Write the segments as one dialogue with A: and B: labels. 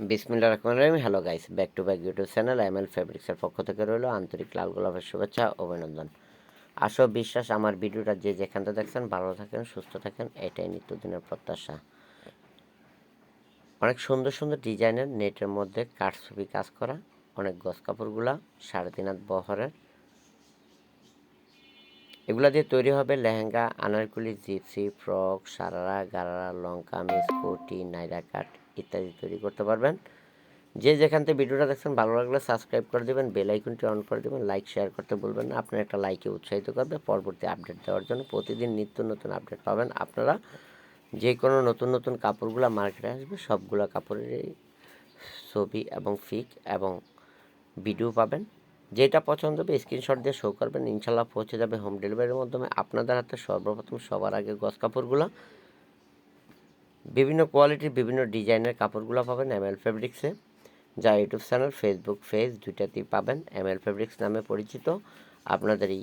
A: বিসমিল্লাহির রহমানির রহিম। Hello guys, back to back YouTube channel ML ফেব্রিক্সের পক্ষ থেকে রইল আন্তরিক লাল গোলাপের শুভেচ্ছা অভিনন্দন। আশা বিশ্বাস আমার ভিডিওটা যে যেখানটা দেখছেন ভালো থাকেন, সুস্থ থাকেন, এটাই নিত্যদিনের প্রত্যাশা। অনেক সুন্দর সুন্দর ডিজাইনের নেটের মধ্যে কাঠছবি কাজ করা অনেক গস কাপড়গুলা 3.5 হাত বহরের, এগুলা দিয়ে তৈরি হবে lehenga, anarkali, gypsy, frock, sharara, gharara, long kameez, koti, Naira কাট ইত্যাদি তৈরি করতে পারবেন। যে যেখান থেকে ভিডিওটা দেখছেন ভালো লাগলে সাবস্ক্রাইব করে দেবেন, বেল আইকনটি অন করে দেবেন, লাইক শেয়ার করতে বলবেন না। আপনার একটা লাইকে উৎসাহিত করবে পরবর্তী আপডেট দেওয়ার জন্য। প্রতিদিন নিত্য নতুন আপডেট পাবেন আপনারা। যে কোনো নতুন নতুন কাপড়গুলো মার্কেটে আসবে সবগুলো কাপড়েরই ছবি এবং ফিক এবং ভিডিও পাবেন। যেটা পছন্দ হবে স্ক্রিনশট দিয়ে শো করবেন, ইনশাল্লাহ পৌঁছে যাবে হোম ডেলিভারির মাধ্যমে আপনাদের হাতে। সর্বপ্রথম সবার আগে গস কাপড়গুলো, বিভিন্ন কোয়ালিটির বিভিন্ন ডিজাইনের কাপড়গুলো পাবেন এমএল ফেব্রিক্সে, যা ইউটিউব চ্যানেল, ফেসবুক পেজ দুইটাতেই পাবেন এমএল ফেব্রিক্স নামে পরিচিত। আপনাদের এই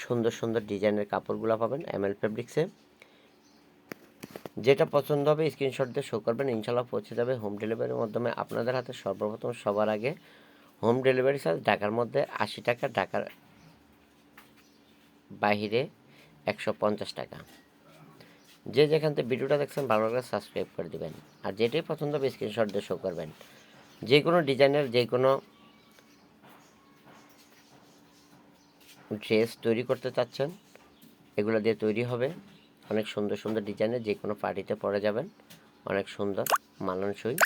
A: সুন্দর সুন্দর ডিজাইনের কাপড়গুলো পাবেন এমএল ফেব্রিক্সে। যেটা পছন্দ হবে স্ক্রিনশট দিয়ে শো করবেন, ইনশাল্লাহ পৌঁছে যাবে হোম ডেলিভারির মাধ্যমে আপনাদের হাতে। সর্বপ্রথম সবার আগে হোম ডেলিভারি চার্জ ঢাকার মধ্যে 80 টাকা, ঢাকার বাহিরে 150 টাকা। যে যেখান থেকে ভিডিওটা দেখছেন ভালো লাগলে সাবস্ক্রাইব করে দেবেন, আর যেটাই পছন্দ হবে স্ক্রিনশট দিয়ে শো করবেন। যে কোনো ডিজাইনের যে কোনো ড্রেস তৈরি করতে চাচ্ছেন এগুলো দিয়ে তৈরি হবে। অনেক সুন্দর সুন্দর ডিজাইনের, যে কোনো পার্টিতে পরে যাবেন, অনেক সুন্দর মানানসই।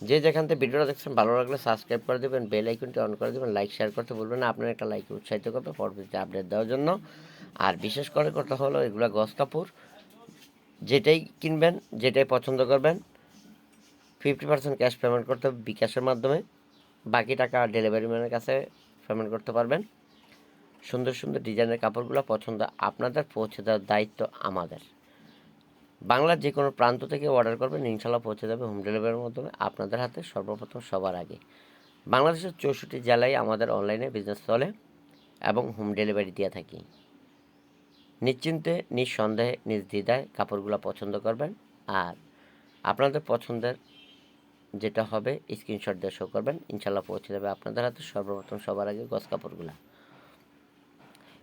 A: যে যেখান থেকে ভিডিওটা দেখছেন ভালো লাগলে সাবস্ক্রাইব করে দেবেন, বেল আইকনটি অন করে দেবেন, লাইক শেয়ার করতে বলবেন না। আপনার একটা লাইকে উৎসাহিত করবে পরবর্তীতে আপডেট দেওয়ার জন্য। আর বিশেষ করে কথা হলো এগুলো গস কাপড়, যেটাই কিনবেন যেটাই পছন্দ করবেন 50% ক্যাশ পেমেন্ট করতে হবে বিকাশের মাধ্যমে, বাকি টাকা ডেলিভারি ম্যানের কাছে পেমেন্ট করতে পারবেন। সুন্দর সুন্দর ডিজাইনের কাপড়গুলো পছন্দ আপনাদের, পৌঁছে দেওয়ার দায়িত্ব আমাদের। বাংলার যে কোনো প্রান্ত থেকে অর্ডার করবেন, ইনশাল্লাহ পৌঁছে যাবে হোম ডেলিভারির মাধ্যমে আপনাদের হাতে সর্বপ্রথম সবার আগে। বাংলাদেশের 64 জেলায় আমাদের অনলাইনে বিজনেস চলে এবং হোম ডেলিভারি দিয়ে থাকি। নিশ্চিন্তে, নিঃসন্দেহে, নির্দ্বিধায় কাপড়গুলো পছন্দ করবেন। আর আপনাদের পছন্দের যেটা হবে স্ক্রিনশট দিয়ে শো করবেন, ইনশাল্লাহ পৌঁছে যাবে আপনাদের হাতে সর্বপ্রথম সবার আগে গস কাপড়গুলো।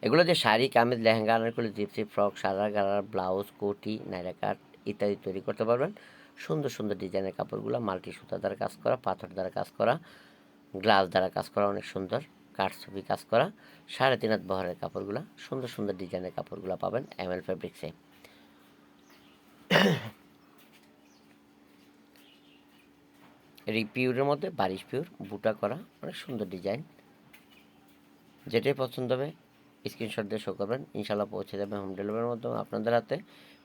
A: এগুলো যে শাড়ি, কামিজ, লেহেঙ্গা, আনারকলি, জিপসি, ফ্রক, সারা, গারার, ব্লাউজ, কোটি, নাইরা কাট ইত্যাদি তৈরি করতে পারবেন। সুন্দর সুন্দর ডিজাইনের কাপড়গুলো মাল্টি সুতা দ্বারা কাজ করা, পাথর দ্বারা কাজ করা, গ্লাস দ্বারা কাজ করা, অনেক সুন্দর কাঠছবি কাজ করা 3.5 হাত বহরের কাপড়গুলো, সুন্দর সুন্দর ডিজাইনের কাপড়গুলো পাবেন এমএল ফেব্রিক্সে। পিওরের মধ্যে বারিশ পিওর বুটা করা অনেক সুন্দর ডিজাইন। যেটাই পছন্দ হবে স্ক্রিনশট দিয়ে শো করবেন, ইনশাল্লাহ পৌঁছে যাবে হোম ডেলিভারির মাধ্যমে আপনাদের হাতে।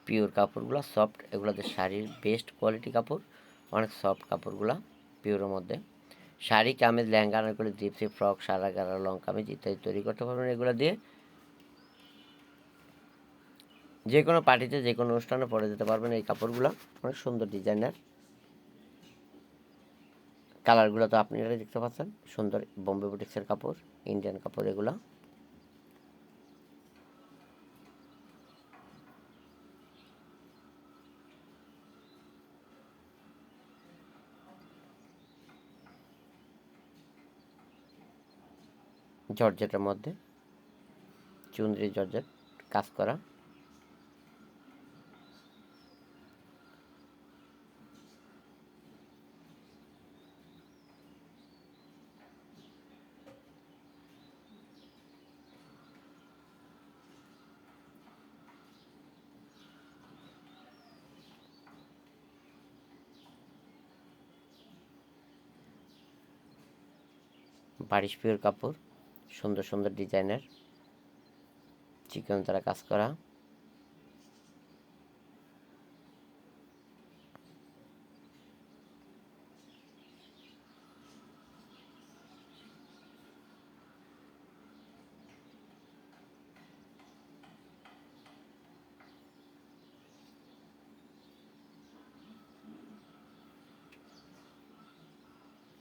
A: পিওর কাপড়গুলো সফট, এগুলোতে শাড়ির বেস্ট কোয়ালিটি কাপড়, অনেক সফট কাপড়গুলো পিওরের মধ্যে। শাড়ি, কামিজ, লেহেঙ্গা, আনারকলি, জিপসি, ফ্রক, সারা, গারা, লং কামিজ ইত্যাদি তৈরি করতে পারবেন এগুলো দিয়ে। যে কোনো পার্টিতে যে কোনো অনুষ্ঠানে পরে যেতে পারবেন এই কাপড়গুলো, অনেক সুন্দর ডিজাইনের। কালারগুলো তো আপনারা দেখতে পাচ্ছেন, সুন্দর বোম্বে বুটিক্সের কাপড়, ইন্ডিয়ান কাপড় এগুলো। জর্জেটের মধ্যে চুনরি জর্জেট কাজ করা, বারিশ পিওর কাপড়, সুন্দর সুন্দর ডিজাইনের চিকন দ্বারা কাজ করা।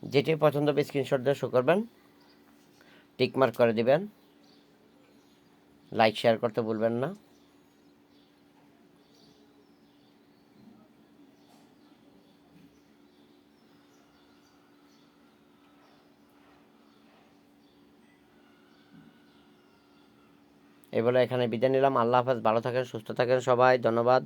A: যেটাই পছন্দ হবে স্ক্রিনশট দিয়ে শো করবেন, টিকমার্ক করে দিবেন, লাইক শেয়ার করতে ভুলবেন না। এই বলে এখানে বিদায় নিলাম। আল্লাহ হাফেজ, ভালো থাকেন, সুস্থ থাকেন সবাই, ধন্যবাদ।